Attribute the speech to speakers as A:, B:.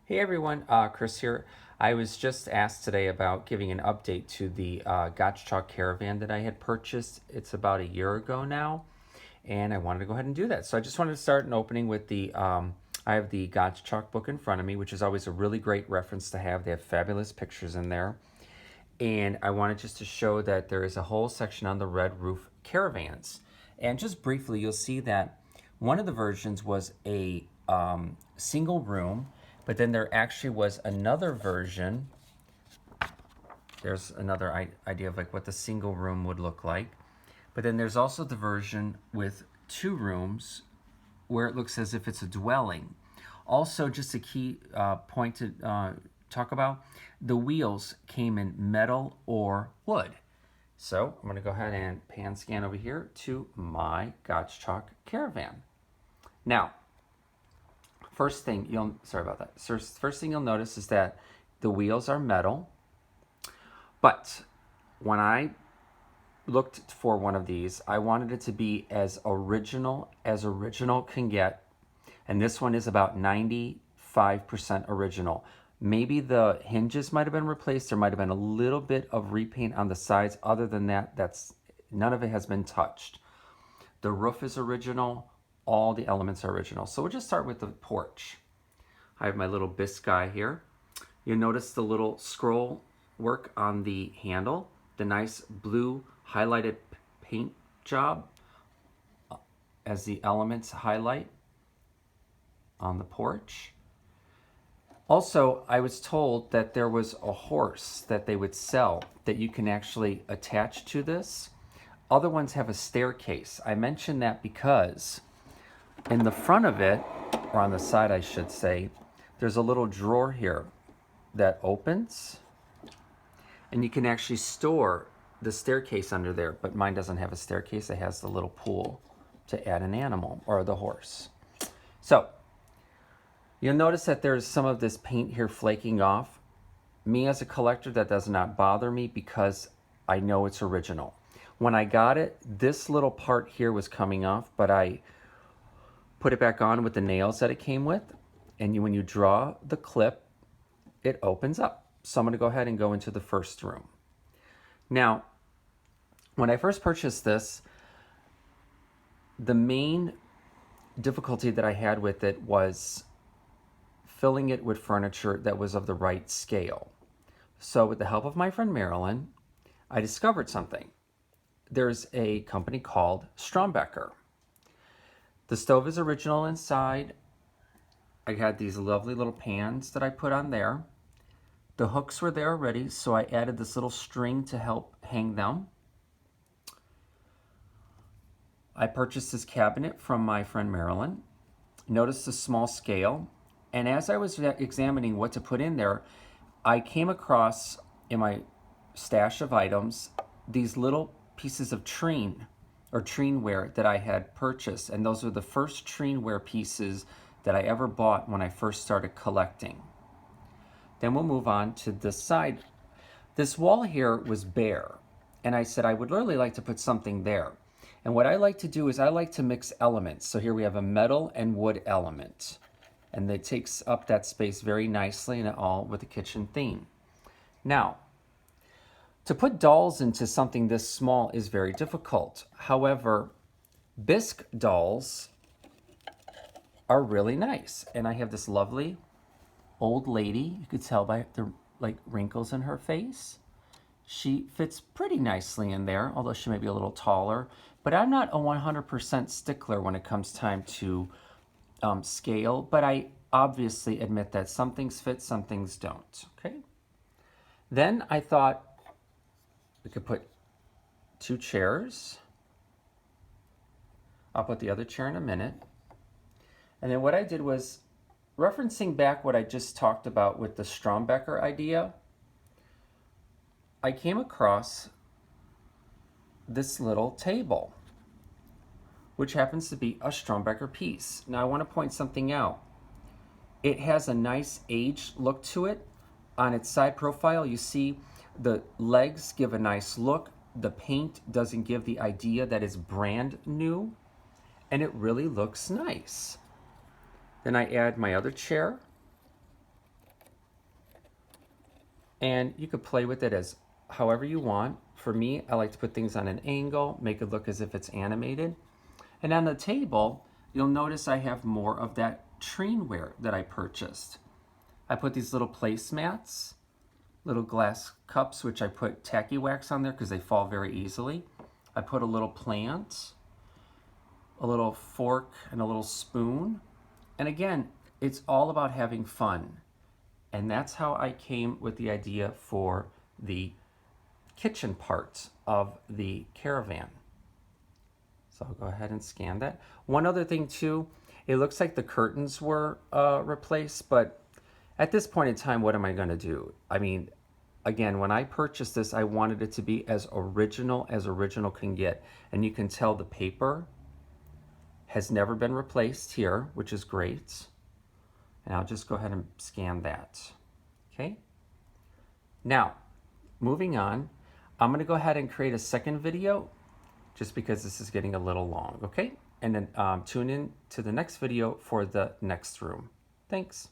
A: Hey everyone, Chris here. I was just asked today about giving an update to the Gottschalk Caravan that I had purchased. It's about a year ago now, and I wanted to go ahead and do that. So I just wanted to start an opening with I have the Gottschalk book in front of me, which is always a really great reference to have. They have fabulous pictures in there. And I wanted just to show that there is a whole section on the red roof caravans. And just briefly, you'll see that one of the versions was a single room, but then there actually was another version. There's another idea of like what the single room would look like. But then there's also the version with two rooms where it looks as if it's a dwelling. Also, just a key point to talk about, the wheels came in metal or wood. So I'm going to go ahead and pan scan over here to my Gottschalk Caravan. Now, first thing you'll notice is that the wheels are metal, but when I looked for one of these, I wanted it to be as original can get, and this one is about 95% original. Maybe the hinges might have been replaced. There might have been a little bit of repaint on the sides. Other than that, none of it has been touched. The roof is original. All the elements are original. So we'll just start with the porch. I have my little biscuit here. You'll notice the little scroll work on the handle, the nice blue highlighted paint job as the elements highlight on the porch. Also, I was told that there was a horse that they would sell that you can actually attach to this. Other ones have a staircase. I mention that because in the front of it, or on the side I should say, there's a little drawer here that opens, and you can actually store the staircase under there, but mine doesn't have a staircase. It has the little pool to add an animal or the horse. So you'll notice that there's some of this paint here flaking off. Me as a collector, that does not bother me because I know it's original. When I got it, this little part here was coming off, but I put it back on with the nails that it came with. And when you draw the clip, it opens up. So I'm going to go ahead and go into the first room. Now, when I first purchased this, the main difficulty that I had with it was filling it with furniture that was of the right scale. So with the help of my friend Marilyn, I discovered something. There's a company called Strombecker. The stove is original inside. I had these lovely little pans that I put on there. The hooks were there already, so I added this little string to help hang them. I purchased this cabinet from my friend Marilyn. Notice the small scale. And as I was examining what to put in there, I came across in my stash of items these little pieces of treenware that I had purchased. And those were the first treenware pieces that I ever bought when I first started collecting. Then we'll move on to this side. This wall here was bare, and I said I would really like to put something there. And what I like to do is I like to mix elements. So here we have a metal and wood element, and it takes up that space very nicely, and all with the kitchen theme. Now, to put dolls into something this small is very difficult. However, bisque dolls are really nice. And I have this lovely old lady. You could tell by the wrinkles in her face. She fits pretty nicely in there, although she may be a little taller. But I'm not a 100% stickler when it comes time to scale. But I obviously admit that some things fit, some things don't. Okay. Then I thought we could put two chairs. I'll put the other chair in a minute. And then what I did was, referencing back what I just talked about with the Strombecker idea, I came across this little table, which happens to be a Strombecker piece. Now I want to point something out. It has a nice aged look to it. On its side profile, you see the legs give a nice look. The paint doesn't give the idea that it's brand new, and it really looks nice. Then I add my other chair. And you could play with it as however you want. For me, I like to put things on an angle, make it look as if it's animated. And on the table, you'll notice I have more of that trainware that I purchased. I put these little placemats, little glass cups, which I put tacky wax on there because they fall very easily. I put a little plant, a little fork, and a little spoon. And again, it's all about having fun. And that's how I came with the idea for the kitchen part of the Caravan. So I'll go ahead and scan that. One other thing too, it looks like the curtains were replaced, but at this point in time, what am I gonna do? I mean, again, when I purchased this, I wanted it to be as original can get. And you can tell the paper has never been replaced here, which is great. And I'll just go ahead and scan that. Okay. Now, moving on, I'm going to go ahead and create a second video just because this is getting a little long. Okay. And then tune in to the next video for the next room. Thanks.